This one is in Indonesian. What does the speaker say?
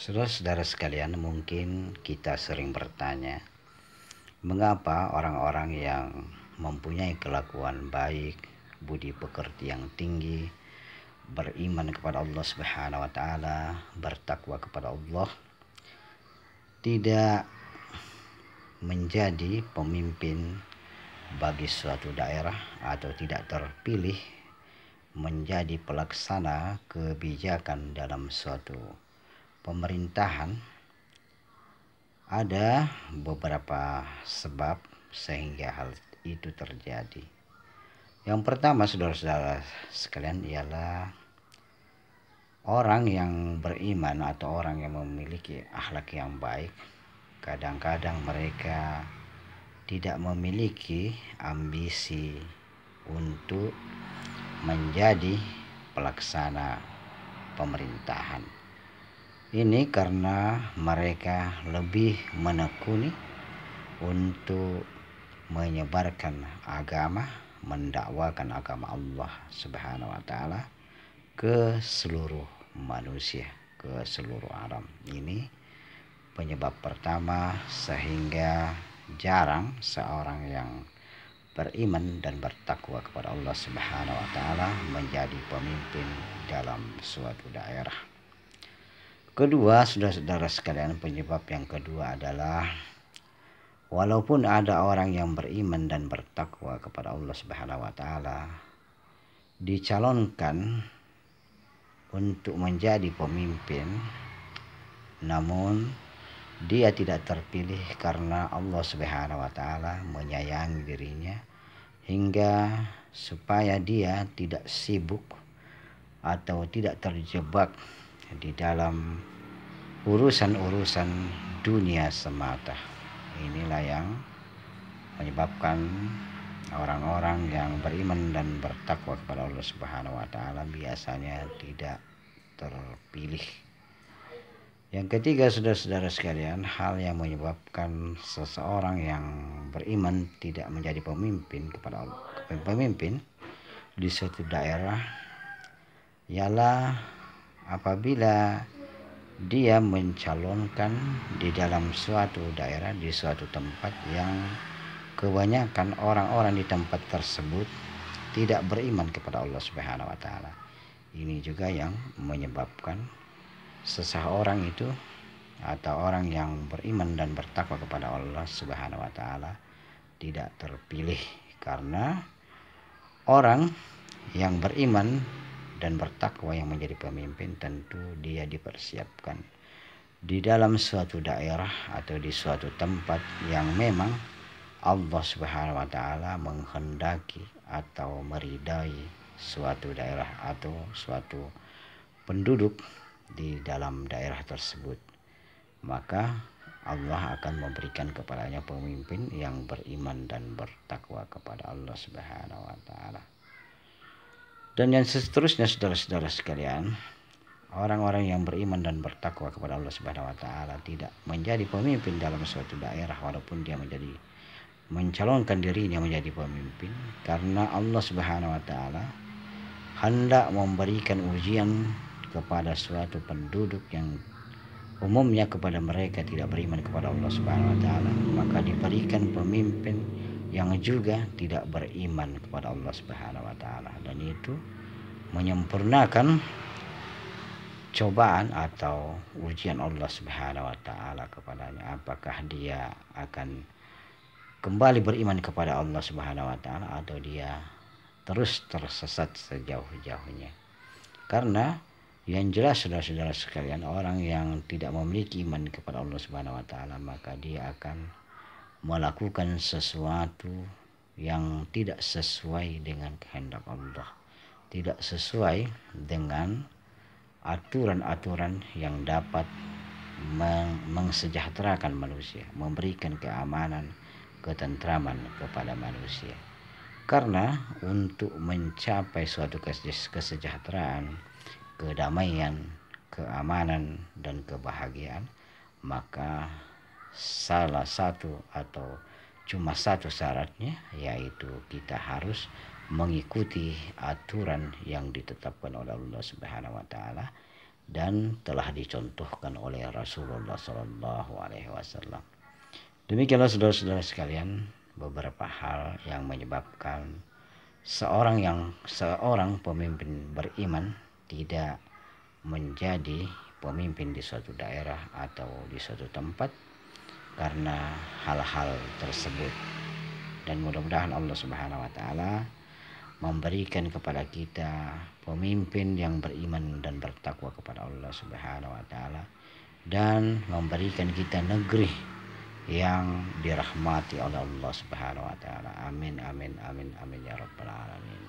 Saudara-saudara sekalian, mungkin kita sering bertanya, mengapa orang-orang yang mempunyai kelakuan baik, budi pekerti yang tinggi, beriman kepada Allah Subhanahu wa taala, bertakwa kepada Allah, tidak menjadi pemimpin bagi suatu daerah atau tidak terpilih menjadi pelaksana kebijakan dalam suatu pemerintahan. Ada beberapa sebab sehingga hal itu terjadi. Yang pertama, saudara-saudara sekalian, ialah orang yang beriman atau orang yang memiliki akhlak yang baik, kadang-kadang mereka tidak memiliki ambisi untuk menjadi pelaksana pemerintahan. Ini karena mereka lebih menekuni untuk menyebarkan agama, mendakwakan agama Allah Subhanahu wa taala ke seluruh manusia, ke seluruh alam. Ini penyebab pertama sehingga jarang seorang yang beriman dan bertakwa kepada Allah Subhanahu wa taala menjadi pemimpin dalam suatu daerah. Kedua, saudara-saudara sekalian, penyebab yang kedua adalah walaupun ada orang yang beriman dan bertakwa kepada Allah Subhanahu wa taala dicalonkan untuk menjadi pemimpin, namun dia tidak terpilih karena Allah Subhanahu wa taala menyayangi dirinya hingga supaya dia tidak sibuk atau tidak terjebak di dalam urusan-urusan dunia semata. Inilah yang menyebabkan orang-orang yang beriman dan bertakwa kepada Allah Subhanahu wa taala biasanya tidak terpilih. Yang ketiga, saudara-saudara sekalian, hal yang menyebabkan seseorang yang beriman tidak menjadi pemimpin di suatu daerah ialah apabila dia mencalonkan di dalam suatu daerah, di suatu tempat yang kebanyakan orang-orang di tempat tersebut tidak beriman kepada Allah Subhanahu wa taala. Ini juga yang menyebabkan seseorang itu atau orang yang beriman dan bertakwa kepada Allah Subhanahu wa taala tidak terpilih, karena orang yang beriman dan bertakwa yang menjadi pemimpin tentu dia dipersiapkan di dalam suatu daerah atau di suatu tempat yang memang Allah Subhanahu wa taala menghendaki atau meridai suatu daerah atau suatu penduduk di dalam daerah tersebut. Maka Allah akan memberikan kepadanya pemimpin yang beriman dan bertakwa kepada Allah Subhanahu wa taala. Dan yang seterusnya, saudara-saudara sekalian, orang-orang yang beriman dan bertakwa kepada Allah Subhanahu wa taala tidak menjadi pemimpin dalam suatu daerah walaupun dia mencalonkan dirinya menjadi pemimpin, karena Allah Subhanahu wa taala hendak memberikan ujian kepada suatu penduduk yang umumnya kepada mereka tidak beriman kepada Allah Subhanahu wa taala, maka diberikan pemimpin yang juga tidak beriman kepada Allah Subhanahu wa taala, dan itu menyempurnakan cobaan atau ujian Allah Subhanahu wa taala kepadanya. Apakah dia akan kembali beriman kepada Allah Subhanahu wa taala atau dia terus tersesat sejauh-jauhnya. Karena yang jelas, saudara-saudara sekalian, orang yang tidak memiliki iman kepada Allah Subhanahu wa taala maka dia akan melakukan sesuatu yang tidak sesuai dengan kehendak Allah, tidak sesuai dengan aturan-aturan yang dapat mensejahterakan manusia, memberikan keamanan, ketentraman kepada manusia. Karena untuk mencapai suatu kesejahteraan, kedamaian, keamanan, dan kebahagiaan, maka salah satu atau cuma satu syaratnya yaitu kita harus mengikuti aturan yang ditetapkan oleh Allah Subhanahu wa taala dan telah dicontohkan oleh Rasulullah SAW. Demikianlah saudara-saudara sekalian, beberapa hal yang menyebabkan seorang pemimpin beriman tidak menjadi pemimpin di suatu daerah atau di suatu tempat karena hal-hal tersebut. Dan mudah-mudahan Allah Subhanahu wa taala memberikan kepada kita pemimpin yang beriman dan bertakwa kepada Allah Subhanahu wa taala, dan memberikan kita negeri yang dirahmati oleh Allah Subhanahu wa taala. Amin amin amin amin ya rabbal alamin.